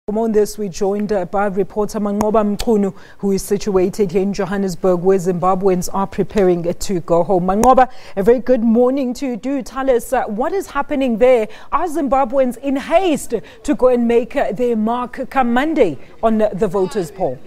On this, we're joined by reporter Manqoba Mchunu, who is situated here in Johannesburg, where Zimbabweans are preparing to go home. Manqoba, a very good morning to you. Do tell us what is happening there. Are Zimbabweans in haste to go and make their mark come Monday on the voters' poll?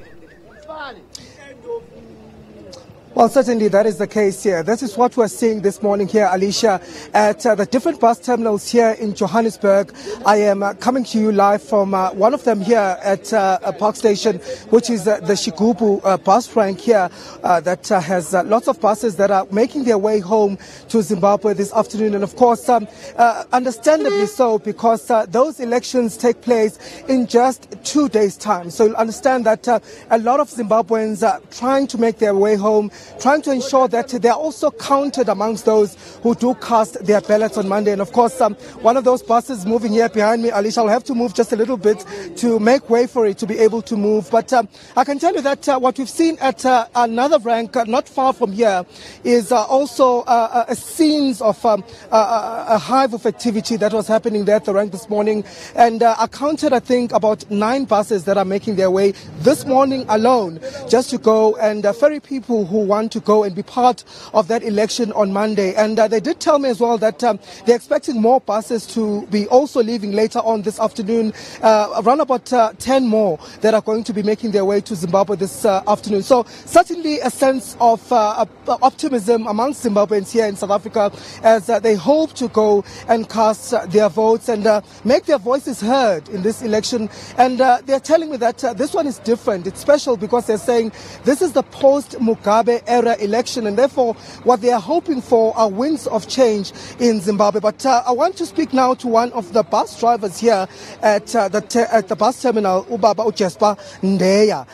Well, certainly that is the case here. This is what we're seeing this morning here, Alicia, at the different bus terminals here in Johannesburg. I am coming to you live from one of them here at a park station, which is the Shigubu bus rank here that has lots of buses that are making their way home to Zimbabwe this afternoon. And of course, understandably so, because those elections take place in just 2 days' time. So you'll understand that a lot of Zimbabweans are trying to make their way home, trying to ensure that they are also counted amongst those who do cast their ballots on Monday. And of course, one of those buses moving here behind me, Alicia, I'll have to move just a little bit to make way for it to be able to move. But I can tell you that what we've seen at another rank not far from here is also a scenes of a hive of activity that was happening there at the rank this morning. And I counted, I think, about 9 buses that are making their way this morning alone just to go and ferry people who want to go and be part of that election on Monday. And they did tell me as well that they're expecting more buses to be also leaving later on this afternoon, around about 10 more that are going to be making their way to Zimbabwe this afternoon. So certainly a sense of optimism amongst Zimbabweans here in South Africa as they hope to go and cast their votes and make their voices heard in this election. And they're telling me that this one is different. It's special because they're saying this is the post-Mugabe era election, and therefore what they are hoping for are winds of change in Zimbabwe. But I want to speak now to one of the bus drivers here at the bus terminal, Ubaba Jesper Ndeya.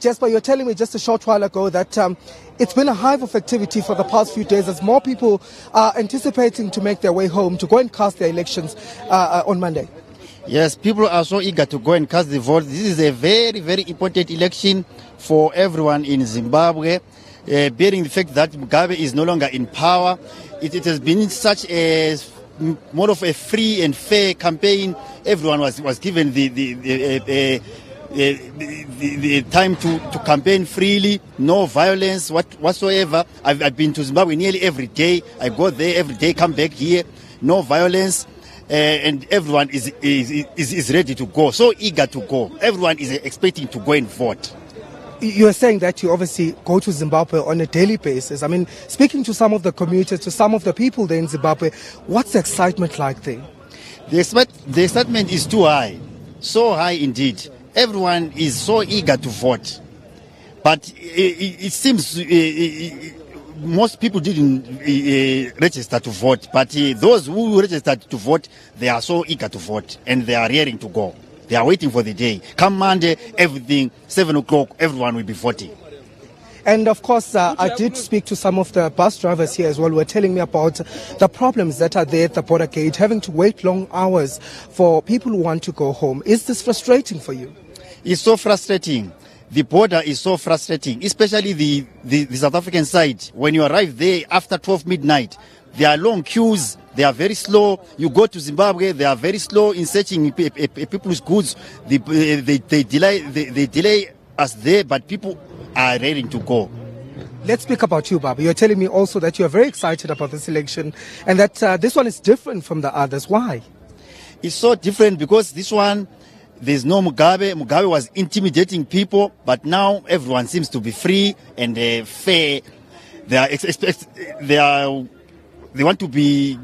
Jesper, you were telling me just a short while ago that it's been a hive of activity for the past few days as more people are anticipating to make their way home to go and cast their elections on Monday. Yes, people are so eager to go and cast the vote. This is a very, very important election for everyone in Zimbabwe. Bearing the fact that Mugabe is no longer in power, it has been such a more of a free and fair campaign. Everyone was given the time to campaign freely, no violence whatsoever. I've been to Zimbabwe nearly every day. I go there every day, come back here, no violence. And everyone is ready to go, so eager to go. Everyone is expecting to go and vote. You're saying that you obviously go to Zimbabwe on a daily basis. I mean, speaking to some of the commuters, to some of the people there in Zimbabwe, what's the excitement like there? The excitement is too high, so high indeed. Everyone is so eager to vote. But it seems most people didn't register to vote. But those who registered to vote, they are so eager to vote and they are raring to go. They are waiting for the day. Come Monday, everything, 7 o'clock, everyone will be voting. And of course, I did speak to some of the bus drivers here as well who were telling me about the problems that are there at the border gate, having to wait long hours for people who want to go home. Is this frustrating for you? It's so frustrating. The border is so frustrating, especially the South African side. When you arrive there after 12 midnight, there are long queues. They are very slow. You go to Zimbabwe, they are very slow in searching people's goods. They delay us there, but people are ready to go. Let's speak about you, Baba. You're telling me also that you are very excited about this election and that this one is different from the others. Why? It's so different because this one, there's no Mugabe. Mugabe was intimidating people, but now everyone seems to be free and fair. They want to be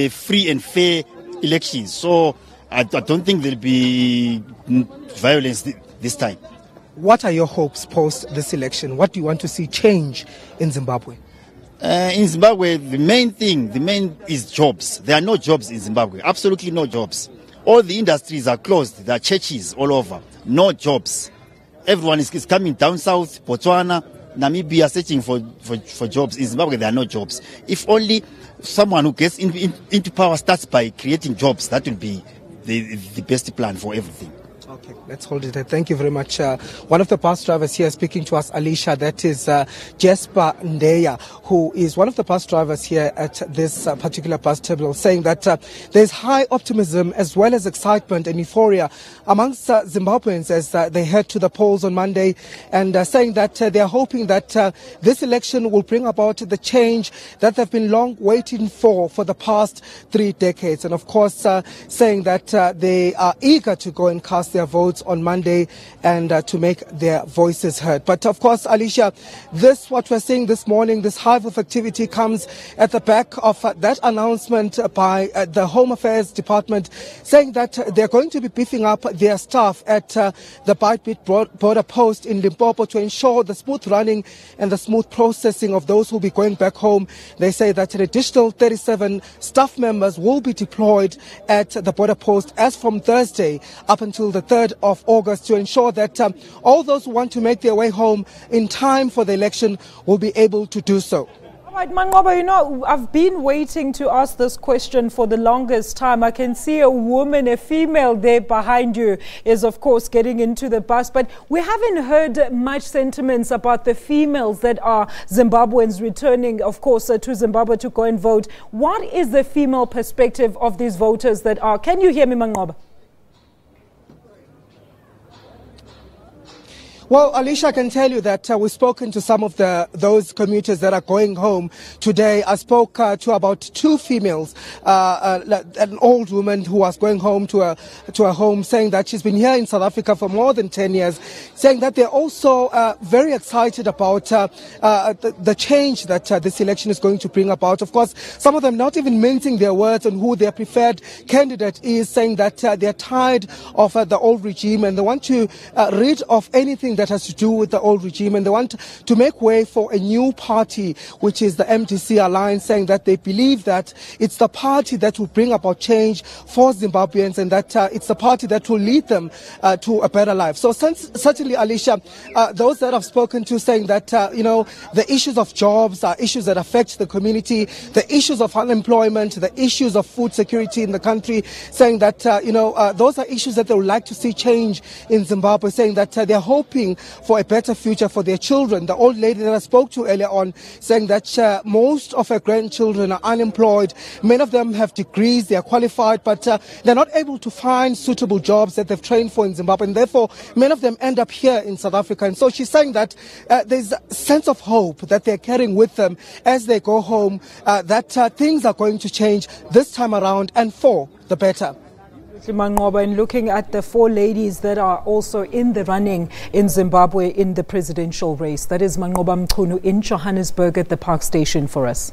free and fair elections. So I don't think there'll be violence this time. What are your hopes post this election? What do you want to see change in Zimbabwe? In Zimbabwe, the main is jobs. There are no jobs in Zimbabwe. Absolutely no jobs. All the industries are closed. There are churches all over. No jobs. Everyone is coming down south, Botswana, Namibia, searching for jobs. In Zimbabwe, there are no jobs. If only someone who gets into power starts by creating jobs, that will be the best plan for everything. Okay, let's hold it there. Thank you very much. One of the bus drivers here speaking to us, Alicia, that is Jesper Ndeya, who is one of the bus drivers here at this particular bus terminal, saying that there's high optimism as well as excitement and euphoria amongst Zimbabweans as they head to the polls on Monday, and saying that they are hoping that this election will bring about the change that they've been long waiting for the past 3 decades. And of course, saying that they are eager to go and cast their votes on Monday and to make their voices heard. But of course, Alicia, what we're seeing this morning, this hive of activity comes at the back of that announcement by the Home Affairs Department, saying that they're going to be beefing up their staff at the Bite border post in Limpopo to ensure the smooth running and the smooth processing of those who will be going back home. They say that an additional 37 staff members will be deployed at the border post as from Thursday up until the 3rd of August to ensure that all those who want to make their way home in time for the election will be able to do so. All right, Manqoba, you know, I've been waiting to ask this question for the longest time. I can see a woman, a female there behind you is, of course, getting into the bus. But we haven't heard much sentiments about the females that are Zimbabweans returning, of course, to Zimbabwe to go and vote. What is the female perspective of these voters that are? Can you hear me, Manqoba? Well, Alicia, I can tell you that we've spoken to some of those commuters that are going home today. I spoke to about 2 females, an old woman who was going home to a home, saying that she's been here in South Africa for more than 10 years, saying that they're also very excited about the change that this election is going to bring about. Of course, some of them not even mincing their words on who their preferred candidate is, saying that they're tired of the old regime and they want to rid of anything that has to do with the old regime, and they want to make way for a new party, which is the MDC Alliance, saying that they believe that it's the party that will bring about change for Zimbabweans and that it's the party that will lead them to a better life. So certainly, Alicia, those that I've spoken to saying that, the issues of jobs are issues that affect the community, the issues of unemployment, the issues of food security in the country, saying that, those are issues that they would like to see change in Zimbabwe, saying that they're hoping for a better future for their children. The old lady that I spoke to earlier on saying that most of her grandchildren are unemployed. Many of them have degrees, they are qualified, but they're not able to find suitable jobs that they've trained for in Zimbabwe, and therefore many of them end up here in South Africa. And so she's saying that there's a sense of hope that they're carrying with them as they go home, that things are going to change this time around and for the better. Manqoba, and looking at the 4 ladies that are also in the running in Zimbabwe in the presidential race. That is Manqoba Mchunu in Johannesburg at the Park Station for us.